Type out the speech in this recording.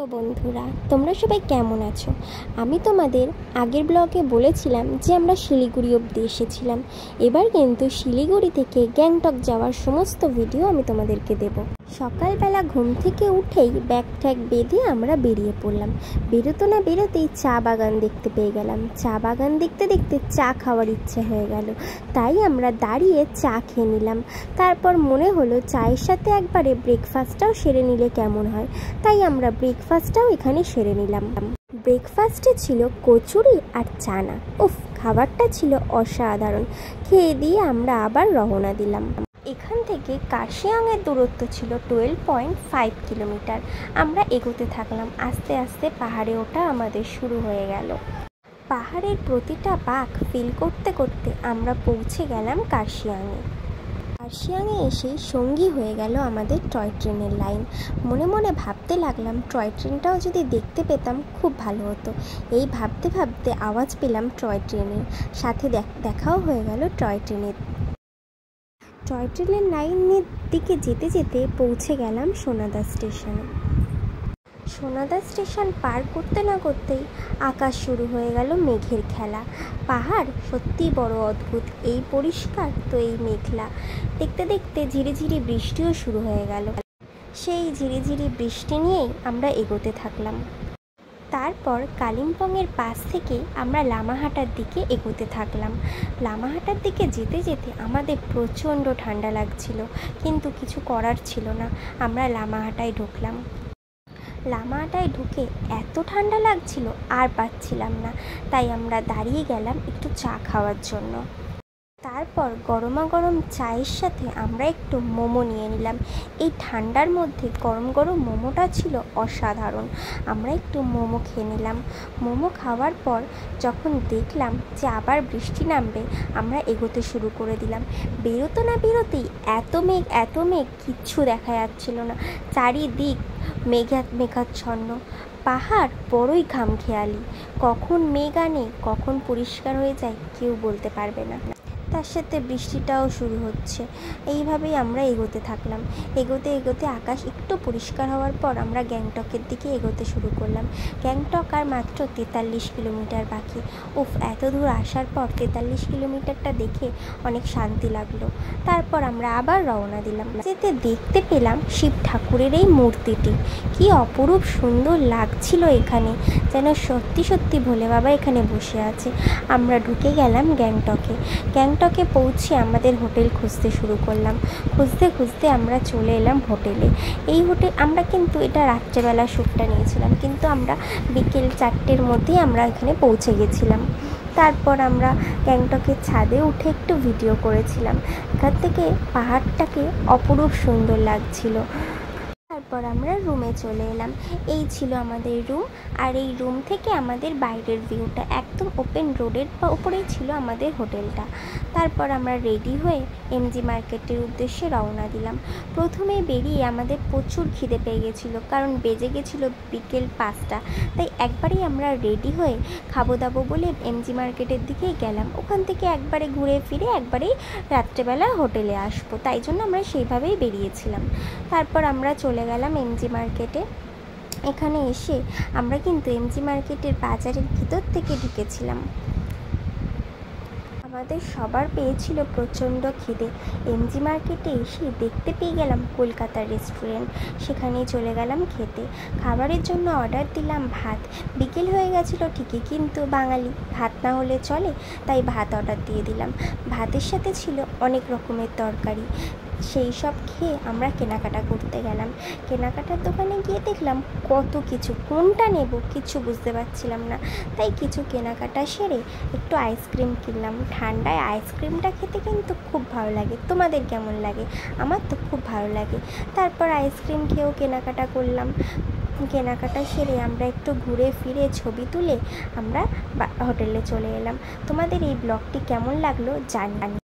তো বন্ধুরা, তোমরা সবাই কেমন আছো? আমি তোমাদের আগের ব্লগে বলেছিলাম যে আমরা শিলিগুড়ি অবধি এসেছিলাম। এবার কিন্তু শিলিগুড়ি থেকে গ্যাংটক যাওয়ার সমস্ত ভিডিও আমি তোমাদেরকে দেব। সকালবেলা ঘুম থেকে উঠেই ব্যাগ ট্যাগ বেঁধে আমরা বেরিয়ে পড়লাম। বেরোতে না বেরোতেই চা বাগান দেখতে পেয়ে গেলাম। চা বাগান দেখতে দেখতে চা খাওয়ার ইচ্ছে হয়ে গেল, তাই আমরা দাঁড়িয়ে চা খেয়ে নিলাম। তারপর মনে হলো চায়ের সাথে একবারে ব্রেকফাস্টটাও সেরে নিলে কেমন হয়, তাই আমরা ব্রেকফাস্টটাও এখানে সেরে নিলাম। ব্রেকফাস্টে ছিল কচুরি আর চানা। উফ, খাবারটা ছিল অসাধারণ। খেয়ে দিয়ে আমরা আবার রওনা দিলাম। এখান থেকে কার্শিয়াংয়ের দূরত্ব ছিল 12.5 কিলোমিটার। আমরা এগোতে থাকলাম। আস্তে আস্তে পাহাড়ে ওঠা আমাদের শুরু হয়ে গেল। পাহাড়ের প্রতিটা বাঁক ফিল করতে করতে আমরা পৌঁছে গেলাম কার্শিয়াংয়ে। কার্শিয়াংয়ে এসেই সঙ্গী হয়ে গেল আমাদের টয় ট্রেনের লাইন। মনে মনে ভাবতে লাগলাম টয় ট্রেনটাও যদি দেখতে পেতাম খুব ভালো হতো। এই ভাবতে ভাবতে আওয়াজ পেলাম টয় ট্রেনের, সাথে দেখাও হয়ে গেল টয় ট্রেনের। টয় ট্রেনের লাইনের দিকে যেতে যেতে পৌঁছে গেলাম সোনাদা স্টেশনে। সোনাদা স্টেশন পার করতে না করতেই আকাশ শুরু হয়ে গেল মেঘের খেলা। পাহাড় সত্যিই বড় অদ্ভুত, এই পরিষ্কার তো এই মেঘলা। দেখতে দেখতে ঝিরিঝিরি বৃষ্টিও শুরু হয়ে গেল। সেই ঝিরিঝিরি বৃষ্টি নিয়েই আমরা এগোতে থাকলাম। তারপর কালিম্পংয়ের পাশ থেকে আমরা লামাহাটার দিকে এগোতে থাকলাম। লামাহাটার দিকে যেতে যেতে আমাদের প্রচণ্ড ঠান্ডা লাগছিল, কিন্তু কিছু করার ছিল না। আমরা লামাহাটায় ঢুকলাম। লামাহাটায় ঢুকে এত ঠান্ডা লাগছিল আর পাচ্ছিলাম না, তাই আমরা দাঁড়িয়ে গেলাম একটু চা খাওয়ার জন্য। তারপর গরমা গরম চায়ের সাথে আমরা একটু মোমো নিয়ে নিলাম। এই ঠান্ডার মধ্যে গরম গরম মোমোটা ছিল অসাধারণ। আমরা একটু মোমো খেয়ে নিলাম। মোমো খাওয়ার পর যখন দেখলাম যে আবার বৃষ্টি নামবে, আমরা এগোতে শুরু করে দিলাম। বেরোতে না বেরোতেই এত মেঘ কিচ্ছু দেখা যাচ্ছিল না। চারিদিক মেঘাচ্ছন্ন। পাহাড় বড়ই খামখেয়ালি, কখন মেঘ আনে কখন পরিষ্কার হয়ে যায় কেউ বলতে পারবে না। তার সাথে বৃষ্টিটাও শুরু হচ্ছে। এইভাবেই আমরা এগোতে থাকলাম। এগোতে এগোতে আকাশ একটু পরিষ্কার হওয়ার পর আমরা গ্যাংটকের দিকে এগোতে শুরু করলাম। গ্যাংটক আর মাত্র 43 কিলোমিটার বাকি। উফ, এত দূর আসার পর 43 কিলোমিটারটা দেখে অনেক শান্তি লাগলো। তারপর আমরা আবার রওনা দিলাম। যেতে দেখতে পেলাম শিব ঠাকুরের এই মূর্তিটি। কি অপরূপ সুন্দর লাগছিল এখানে, যেন সত্যি সত্যি ভোলে বাবা এখানে বসে আছে। আমরা ঢুকে গেলাম গ্যাংটকে। গ্যাংটকে পৌঁছে আমাদের হোটেল খুঁজতে শুরু করলাম। খুঁজতে খুঁজতে আমরা চলে এলাম হোটেলে। আমরা কিন্তু এটা রাত্রেবেলা শ্যুটটা নিয়েছিলাম, কিন্তু আমরা বিকেল 4টের মধ্যেই আমরা এখানে পৌঁছে গেছিলাম। তারপর আমরা গ্যাংটকের ছাদে উঠে একটু ভিডিও করেছিলাম। এখান থেকে পাহাড়টাকে অপরূপ সুন্দর লাগছিল। তারপর আমরা রুমে চলে এলাম। এই ছিল আমাদের রুম, আর এই রুম থেকে আমাদের বাইরের ভিউটা একদম ওপেন রোডের ওপরেই ছিল আমাদের হোটেলটা। তারপর আমরা রেডি হয়ে এমজি মার্কেটের উদ্দেশ্যে রওনা দিলাম। প্রথমে বেরিয়ে আমাদের প্রচুর খিদে পেয়ে গেছিলো, কারণ বেজে গেছিলো বিকেল 5টা। তাই একবারেই আমরা রেডি হয়ে খাবো দাবো বলে এমজি মার্কেটের দিকেই গেলাম। ওখান থেকে একবারে ঘুরে ফিরে একবারেই রাত্রেবেলা হোটেলে আসবো, তাই জন্য আমরা সেইভাবেই বেরিয়েছিলাম। তারপর আমরা চলে গেলাম এমজি মার্কেটে। এখানে এসে আমরা কিন্তু এমজি মার্কেটের বাজারের ভিতর থেকে ঢুকেছিলাম। আমাদের সবার পেয়েছিল প্রচণ্ড খিদে। এমজি মার্কেটে এসে দেখতে পেয়ে গেলাম কলকাতার রেস্টুরেন্ট, সেখানেই চলে গেলাম খেতে। খাবারের জন্য অর্ডার দিলাম ভাত। বিকেল হয়ে গেছিলো ঠিকই, কিন্তু বাঙালি ভাত না হলে চলে, তাই ভাত অর্ডার দিয়ে দিলাম। ভাতের সাথে ছিল অনেক রকমের তরকারি। সেই সব খেয়ে আমরা কেনাকাটা করতে গেলাম। কেনাকাটার দোকানে গিয়ে দেখলাম কত কিছু, কোনটা নেব কিছু বুঝতে পারছিলাম না। তাই কিছু কেনাকাটা সেরে একটু আইসক্রিম কিনলাম। ঠান্ডায় আইসক্রিমটা খেতে কিন্তু খুব ভালো লাগে। তোমাদের কেমন লাগে? আমার তো খুব ভালো লাগে। তারপর আইসক্রিম খেয়েও কেনাকাটা করলাম। কেনাকাটা সেরে আমরা একটু ঘুরে ফিরে ছবি তুলে আমরা হোটেলে চলে এলাম। তোমাদের এই ব্লগটি কেমন লাগলো জানান।